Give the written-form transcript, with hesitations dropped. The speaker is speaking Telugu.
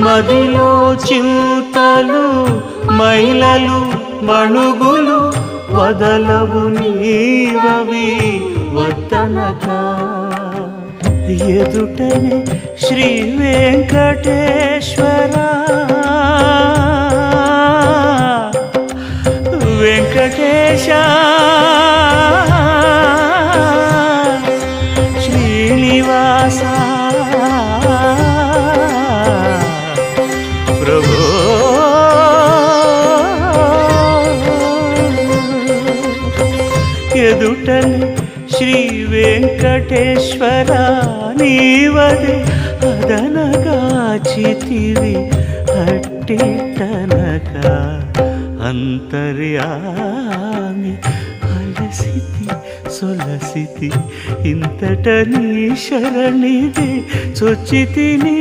మదిలో చింతలు మైలలు మణుగులు వదలవు నీవవి వద్దనగా ఎదుటనే శ్రీ వెంకటేశ్వర వెంకటేశ శ్రీనివాస ప్రభు ఎదుటనే శ్రీ వెంకటేశ్వర నీవదే అదనగాచితివి అట్టిటనగా అంతర్యామి అలసితి సొలసితి ఇంతట నీ శరణిదే చొచ్చితిని